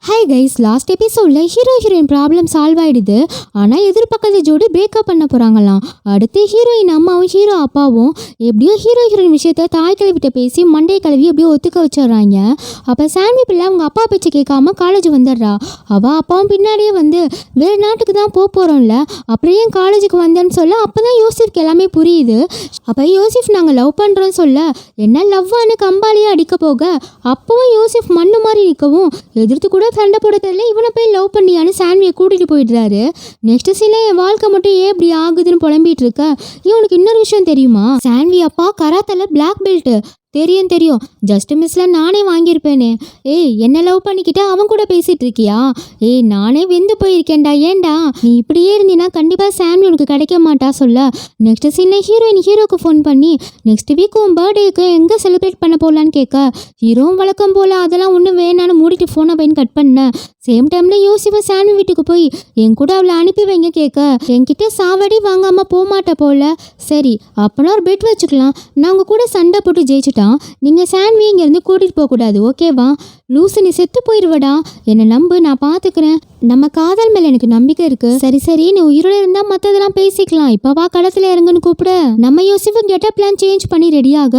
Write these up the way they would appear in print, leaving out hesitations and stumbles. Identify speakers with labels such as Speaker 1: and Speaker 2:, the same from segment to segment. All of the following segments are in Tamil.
Speaker 1: ஹாய் கைஸ், லாஸ்ட் எபிசோடில் ஹீரோ ஹீரோயின் ப்ராப்ளம் சால்வ் ஆகிடுது. ஆனால் எதிர்பக்கத்து ஜோடி பிரேக்கப் பண்ண போகிறாங்களாம். அடுத்து ஹீரோயின் அம்மாவும் ஹீரோ அப்பாவும் எப்படியோ ஹீரோ ஹீரோயின் விஷயத்த தாய் கிளவிட்ட பேசி மண்டே கிளவி எப்படியோ ஒத்துக்க வச்சிடுறாங்க. அப்போ சாண்டி பிள்ளை அவங்க அப்பா பேச்சு கேட்காம காலேஜ் வந்துடுறா. அவள் அப்பாவும் பின்னாடியே வந்து வேறு நாட்டுக்கு தான் போகிறோம்ல, அப்புறம் ஏன் காலேஜுக்கு வந்தேன்னு சொல்ல அப்போ தான் யோசிஃப்க்கு எல்லாமே புரியுது. அப்போ யோசிஃப் நாங்கள் லவ் பண்ணுறோன்னு சொல்ல என்ன லவ்வானு கம்பாலேயே அடிக்க போக அப்பவும் யோசிஃப் மண்ணு மாதிரி நிற்கவும் எதிர்த்து கூட சண்டை போட தெரியல, இவனை போய் லவ் பண்ணியான்னு சாண்வியை கூட்டிகிட்டு போயிடுறாரு. நெக்ஸ்ட் சீனில் என் வாழ்க்கை மட்டும் ஏன் இப்படி ஆகுதுன்னு புலம்பிட்டு இருக்க. இவனுக்கு இன்னொரு விஷயம் தெரியுமா? சாண்வி அப்பா கராத்தல பிளாக் பெல்ட். தெரியும், ஜஸ்ட் மிஸ்ல நானே வாங்கியிருப்பேனே. ஏய், என்ன லவ் பண்ணிக்கிட்ட அவன் கூட பேசிட்டு இருக்கியா? ஏய், நானே வெந்து போயிருக்கேன்டா. ஏன்டா நீ இப்படியே இருந்தீன்னா கண்டிப்பா சாண்டி உனக்கு கிடைக்க மாட்டா சொல்ல. நெக்ஸ்ட் சீன்ல ஹீரோயின் ஹீரோக்கு ஃபோன் பண்ணி நெக்ஸ்ட் வீக் உன் பர்த்டேக்கு எங்க செலிப்ரேட் பண்ண போகலான்னு கேட்க ஹீரோவும் வழக்கம் போல அதெல்லாம் ஒன்றும் வேணான்னு மூடிட்டு ஃபோனை பையன் கட் பண்ண. சேம் டைம்ல யோசிப்ப சாண்டி வீட்டுக்கு போய் என் கூட அவளை அனுப்பி வைங்க கேட்க என்கிட்ட சாவடி வாங்காம போகமாட்ட போல. சரி, அப்பனா ஒரு பெட் வச்சுக்கலாம், நான் உங்க கூட சண்டை போட்டு ஜெயிச்சுட்டேன், நீங்கள் சாண்டி இங்கேருந்து கூட்டிகிட்டு போகக்கூடாது, ஓகேவா? லூசு, நீ செத்து போயிடுவடா, என்னை நம்பு, நான் பார்த்துக்கிறேன், நம்ம காதல் மேலே எனக்கு நம்பிக்கை இருக்கு. சரி, நீ உயிரோட இருந்தால் மற்றதெல்லாம் பேசிக்கலாம், இப்போ வா களத்தில் இறங்குன்னு கூப்பிட நம்ம யோசிஃபு கெட்டப் பிளான் சேஞ்ச் பண்ணி ரெடியாக.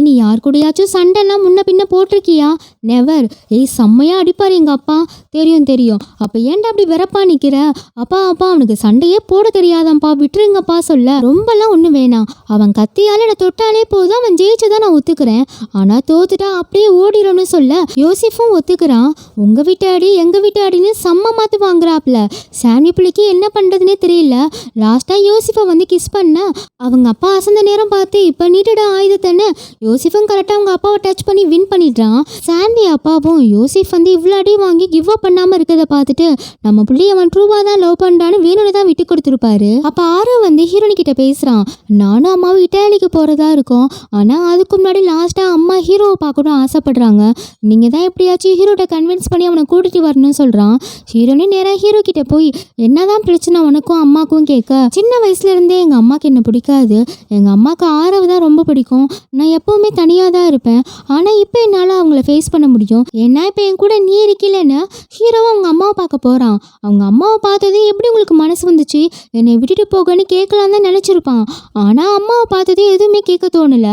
Speaker 1: நீ யார் கூடயாச்சும் சண்டைலாம் முன்ன பின்ன போட்டிருக்கியா? நெவர். ஏய், செம்மையா அடிப்பார் எங்கள் அப்பா. தெரியும். அப்போ ஏன்டா அப்படி வெறப்பா நிற்கிற? அப்பா அவனுக்கு சண்டையே போட தெரியாதான்ப்பா, விட்டுருங்கப்பா சொல்ல. ரொம்பலாம் ஒன்றும் வேணாம், அவன் கத்தியால் என்னை தொட்டாலே போதும், அவன் ஜெயிச்சுதான் நான் ஒத்துக்கிறேன், ஆனால் தோத்துட்டா அப்படியே ஓடிடணும்னு சொல்ல யோசிஃபும் ஒத்துக்கிறான். உங்கள் வீட்டு அடி எங்கள் வீட்டு அடின்னு செம்ம மாற்று வாங்குறாப்புல. சாண்டி பிள்ளைக்கு என்ன பண்ணுறதுனே தெரியல. லாஸ்ட்டாக யோசிஃபை வந்து கிஸ் பண்ண அவங்க அப்பா அசந்த நேரம் பார்த்து இப்போ நீட்டடா ஆயுதத்தன்னு யோசிஃபும் கரெக்டாக அவங்க அப்பாவை டச் பண்ணி வின் பண்ணிடுறான். சாண்டி அப்பாவும் யோசிஃப் வந்து இவ்வளோ அடி வாங்கி கிவ் அப் பண்ணாமல் இருக்கிறத பார்த்துட்டு நம்ம பிள்ளை அவன் ட்ரூவாக தான் லவ் பண்ணுறான்னு வேணும்னு தான் விட்டு கொடுத்துருப்பாரு. அப்போ ஆரோ வந்து ஹீரோனி கிட்ட பேசுகிறான். நானும் அம்மாவும் இட்டாலிக்கு போகிறதா இருக்கோம், ஆனால் அதுக்கு முன்னாடி லாஸ்ட்டாக அம்மா ஹீரோவை பார்க்கணும் ஆசைப்படுறாங்க, நீங்கள் தான் எப்படியாச்சும் ஹீரோட்ட கன்வின்ஸ் பண்ணி அவனை கூட்டிகிட்டு வரணும்னு சொல்கிறான். ஹீரோனி நேராக ஹீரோ கிட்ட போய் என்னதான் பிரச்சனை உனக்கும் அம்மாக்கும் கேட்க சின்ன வயசுலேருந்தே எங்கள் அம்மாவுக்கு என்ன பிடிக்காது, எங்கள் அம்மாவுக்கு ஆரவு தான் ரொம்ப பிடிக்கும், நான் எப்போவுமே தனியாக தான் இருப்பேன், ஆனால் இப்போ என்னால் அவங்கள ஃபேஸ் பண்ண முடியும், ஏன்னா இப்போ என் கூட நீ இருக்கலன்னு ஹீரோவும் அவங்க அம்மாவை பார்க்க போகிறான். அவங்க அம்மாவை பார்த்ததே எப்படி உங்களுக்கு மனசு வந்துச்சு, என்னை விட்டுட்டு போகன்னு கேட்கலாம் தான் நினச்சிருப்பான். ஆனால் அம்மாவை பார்த்ததே எதுவுமே கேட்க தோணல.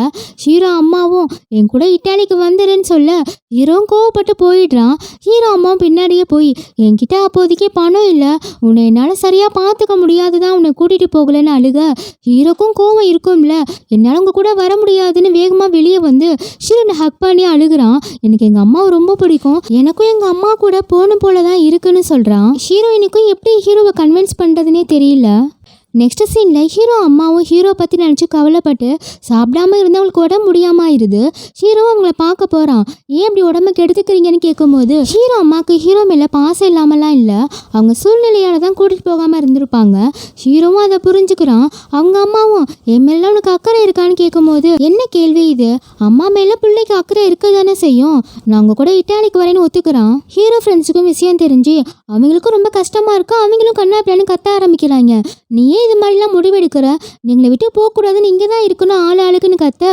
Speaker 1: ஹீரோ அம்மாவும் என் கூட இட்டாலிக்கு வந்துடுன்னு சொல்ல ஹீரோவும் கோவப்பட்டு போயிடுறான். ஹீரோ அம்மாவும் பின்னாடியே போய் என்கிட்ட அப்போதைக்கே பணம் இல்லை, உன்னை என்னால் சரியாக பார்த்துக்க முடியாதுதான் உன்னை கூட்டிகிட்டு போகலன்னு அழுக ஹீரோக்கும் கோவம் இருக்கும்ல, என்னால் உங்கள் கூட வர முடியாதுன்னு வேகமாக வெளியே வந்து ஹீரோனை ஹக் பண்ணி அழுகிறான். எனக்கு எங்கள் அம்மாவை ரொம்ப பிடிக்கும், எனக்கும் எங்கள் அம்மா கூட போகணும் போல தான் இருக்குன்னு சொல்கிறான். ஹீரோயினுக்கும் எப்படி ஹீரோவை கன்வின்ஸ் பண்ணுறதுனே தெரியல. நெக்ஸ்ட் சீனில் ஹீரோ அம்மாவும் ஹீரோ பற்றி நினச்சி கவலைப்பட்டு சாப்பிடாம இருந்தவங்களுக்கு உடம்பு முடியாமல் ஆயிடுது. ஹீரோ அவங்கள பார்க்க போகிறான். ஏன் இப்படி உடம்பு கெடுத்துக்கிறீங்கன்னு கேட்கும்போது ஹீரோ அம்மாவுக்கு ஹீரோ மேலே பாசம் இல்லாமலாம் இல்லை, அவங்க சூழ்நிலையால் தான் கூட்டிகிட்டு போகாமல் இருந்திருப்பாங்க. ஹீரோவும் அதை புரிஞ்சுக்கிறான். அவங்க அம்மாவும் என் மேலே உனக்கு அக்கறை இருக்கான்னு கேட்கும்போது என்ன கேள்வி இது, அம்மா மேலே பிள்ளைக்கு அக்கறை இருக்க தானே செய்யும், நாங்கள் கூட இட்டாலிக்கு வரேன்னு ஒத்துக்கிறான். ஹீரோ ஃப்ரெண்ட்ஸுக்கும் விஷயம் தெரிஞ்சு அவங்களுக்கும் ரொம்ப கஷ்டமாக இருக்கும், அவங்களும் கண்ணா பிள்ளைன்னு கத்த ஆரம்பிக்கிறாங்க. நீயே இது மாதிரிலாம் முடிவெடுக்கிற, நீங்களை விட்டு போகக்கூடாதுன்னு இங்கே தான் இருக்கணும் ஆளுக்குன்னு கத்த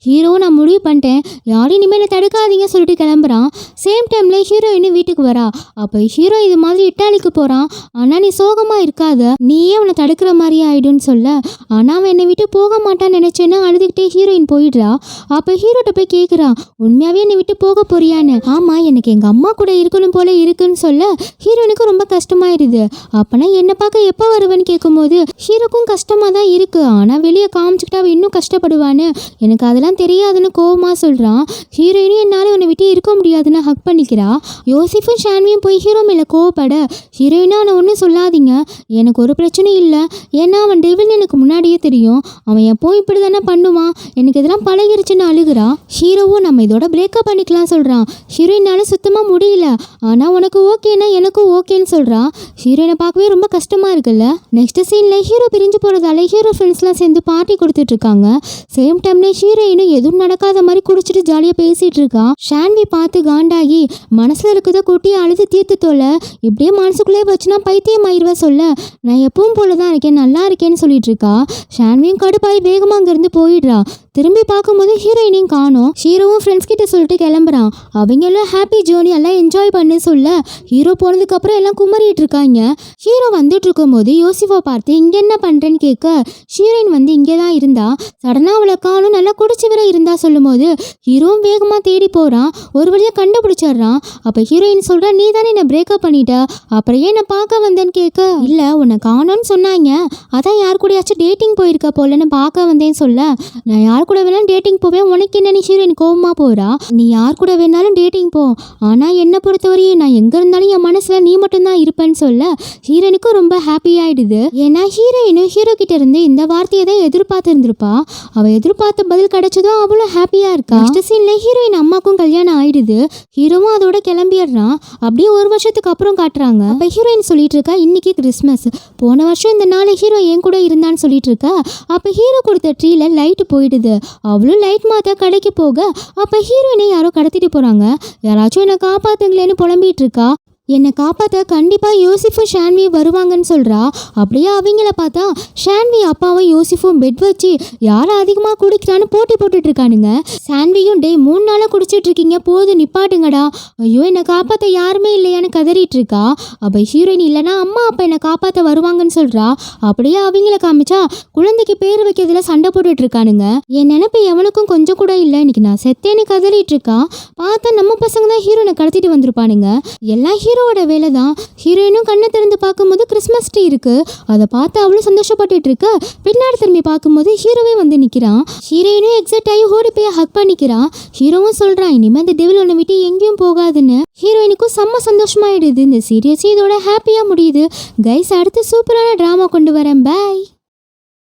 Speaker 1: ஹீரோ நான் முடிவு பண்ணிட்டேன், யாரும் இனிமேல் தடுக்காதீங்க சொல்லிட்டு கிளம்புறான். சேம் டைம்ல ஹீரோயின் வீட்டுக்கு வரா. அப்போ ஹீரோ இது மாதிரி இட்டாலிக்கு போகிறான், ஆனால் நீ சோகமாக இருக்காத, நீயே அவனை தடுக்கிற மாதிரி ஆயிடுன்னு சொல்ல ஆனால் அவன் என்னை விட்டு போக மாட்டான்னு நினச்சேன்னா அழுதுகிட்டே ஹீரோயின் போயிடுறா. அப்போ ஹீரோட்ட போய் கேட்குறான், உண்மையாகவே என்னை விட்டு போக போறியான்னு. ஆமாம், எனக்கு எங்கள் அம்மா கூட இருக்கணும் போல இருக்குன்னு சொல்ல ஹீரோனுக்கு ரொம்ப கஷ்டமாயிடுது. அப்போனா என்னை பார்க்க எப்போ வருவேன்னு கேட்கும்போது ஹீரோக்கும் கஷ்டமாக தான் இருக்குது, ஆனால் வெளியே காமிச்சிக்கிட்டா அவள் இன்னும் கஷ்டப்படுவான்னு எனக்கு அதெல்லாம் தெரியாதுன்னு கோவமாக சொல்கிறான். ஹீரோயினும் என்னால் உன்னை விட்டு இருக்க முடியாதுன்னு ஹக் பண்ணிக்கிறா. யோசிஃபும் ஷான்வியும் போய் ஹீரோ மேலே கோவப்பட ஹீரோயினா அவனை ஒன்றும் சொல்லாதீங்க, எனக்கு ஒரு பிரச்சனையும் இல்லை, ஏன்னா அவன் டெவில்னு எனக்கு முன்னாடியே தெரியும், அவன் எப்போ இப்படி தானே பண்ணுவான், எனக்கு இதெல்லாம் பழகிருச்சுன்னு அழுகிறா. ஹீரோவும் நம்ம இதோட பிரேக்கப் பண்ணிக்கலாம் சொல்கிறான். ஹீரோயினால சுத்தமாக முடியல, ஆனால் உனக்கு ஓகேன்னா எனக்கும் ஓகேன்னு சொல்கிறா. ஹீரோயினை பார்க்கவே ரொம்ப கஷ்டமாக இருக்குல்ல. நெக்ஸ்ட் சீனில் ஹீரோ பிரிஞ்சு போறதால ஹீரோ ஃப்ரெண்ட்ஸ்லாம் சேர்ந்து பார்ட்டி கொடுத்துட்டு இருக்காங்க. சேம் டைம்ல ஹீரோயினும் எதுவும் நடக்காத மாதிரி குடிச்சிட்டு ஜாலியா பேசிட்டு இருக்கா. ஷான்வி பார்த்து காண்டாகி மனசுல இருக்கிறத கொட்டி அழுது தீர்த்து தோல, இப்படியே மனசுக்குள்ளே வச்சுனா பைத்தியம் ஆயிருவ சொல்ல, நான் எப்பவும் போலதான் இருக்கேன், நல்லா இருக்கேன்னு சொல்லிட்டு இருக்கா. ஷான்வியும் கடுப்பாய் வேகமா அங்கிருந்து போயிடுறா. திரும்பி பார்க்கும்போது ஹீரோயினையும் காணோம். ஹீரோவும் ஃப்ரெண்ட்ஸ் கிட்ட சொல்லிட்டு கிளம்புறான். அவங்க எல்லாம் ஹாப்பி ஜேர்னி எல்லாம் என்ஜாய் பண்ணு சொல்ல, ஹீரோ போனதுக்கு அப்புறம் எல்லாம் குமரிட்டு இருக்காங்க. ஹீரோ வந்துட்டு இருக்கும்போது யோசிஃபா பார்த்து இங்க என்ன பண்றேன்னு கேட்க, ஹீரோயின் வந்து இங்கே தான் இருந்தா, சடனா அவளை காணும், நல்லா குடிச்சு வர இருந்தா சொல்லும் போது ஹீரோவும் வேகமா தேடி போறான். ஒரு வழியா கண்டுபிடிச்சிடுறான். அப்ப ஹீரோயின் சொல்றா, நீ தானே என்ன பிரேக்கப் பண்ணிட்ட, அப்புறம் ஏன் என்ன பார்க்க வந்தேன்னு கேட்க, இல்ல உன்னை காணோன்னு சொன்னாங்க, அதான் யார் கூடயாச்சும் டேட்டிங் போயிருக்க போலன்னு பார்க்க வந்தேன்னு சொல்ல, நான் யார் கூட வேணாலும் டேட்டிங் போவேன், உனக்கு என்ன? நீ ஹீரோயின் கோவமா போறா, நீ யார் கூட வேணாலும் டேட்டிங் போ, ஆனா என்ன பொறுத்தவரையும் நான் எங்க இருந்தாலும் என் மனசுல நீ மட்டும்தான் இருப்பேன்னு சொல்ல ஹீரோனுக்கும் ரொம்ப ஹாப்பி ஆயிடுது. ஏன்னா ஹீரோயினும் ஹீரோ கிட்ட இருந்து இந்த வார்த்தையை தான் எதிர்பார்த்து இருந்திருப்பா. அவ எதிர்பார்த்த பதில் கிடைச்சதும் அவளும் ஹாப்பியா இருக்கா. நெக்ஸ்ட் சீன்ல ஹீரோயின் அம்மாக்கும் கல்யாணம் ஆயிடுது. ஹீரோவும் அதோட கிளம்பிடுறான். அப்படியே ஒரு வருஷத்துக்கு அப்புறம் காட்டுறாங்க. அப்ப ஹீரோயின் சொல்லிட்டு இருக்கா, இன்னைக்கு கிறிஸ்மஸ், போன வருஷம் இந்த நாள் ஹீரோ என் கூட இருந்தான்னு சொல்லிட்டு இருக்கா. அப்ப ஹீரோ கொடுத்த ட்ரீல லைட் போயிடுது. அவளும் லைட் மாத்த கடைக்கு போக, அப்ப ஹீரோயினை யாரோ கடத்திட்டு போறாங்க. யாராச்சும் என்ன காப்பாத்துங்களேன்னு புலம்பிட்டு இருக்கா. என்னை காப்பாற்ற கண்டிப்பாக யோசிஃபும் ஷான்வி வருவாங்கன்னு சொல்கிறா. அப்படியே அவங்கள பார்த்தா ஷான்வி அப்பாவும் யோசிஃபும் பெட் வச்சு யார் அதிகமாக குடிக்கிறான்னு போட்டி போட்டுட்டு இருக்கானுங்க. ஷான்வியும் டே 3 நாளாக குடிச்சிட்டு இருக்கீங்க, போதும் நிப்பாட்டுங்கடா, ஐயோ என்னை காப்பாற்ற யாருமே இல்லையான்னு கதறிட்டு இருக்கா. அப்போ ஹீரோயின் இல்லைனா அம்மா அப்பா என்னை காப்பாற்ற வருவாங்கன்னு சொல்கிறா. அப்படியே அவங்கள காமிச்சா குழந்தைக்கு பேர் வைக்கிறதுல சண்டை போட்டுட்டு இருக்கானுங்க. என் நினைப்பு எவனுக்கும் கொஞ்சம் கூட இல்லை, இன்னைக்கு நான் செத்தேன்னு கதறிட்டு இருக்கா. பார்த்தா நம்ம பசங்க தான் ஹீரோனை கடத்திட்டு வந்திருப்பானுங்க. எல்லாம் ஹீரோவோட வேலை தான். ஹீரோயினும் கண்ணை திறந்து பார்க்கும்போது கிறிஸ்மஸ் ட்ரீ இருக்கு. அதை பார்த்து அவளும் சந்தோஷப்பட்டுட்டு இருக்கு. பின்னாடி திரும்பி பார்க்கும்போது ஹீரோவே வந்து நிற்கிறான். ஹீரோயினும் எக்ஸைட் ஆகி ஓடி போய் ஹக் பண்ணிக்கிறான். ஹீரோவும் சொல்றான், இனிமே இந்த டெவில் ஒன்றை விட்டு எங்கேயும் போகாதுன்னு. ஹீரோயினுக்கும் செம்ம சந்தோஷமாயிடுது. இந்த சீரியஸ் இதோட ஹாப்பியா முடியுது. கைஸ், அடுத்து சூப்பரான டிராமா கொண்டு வரேன். பை.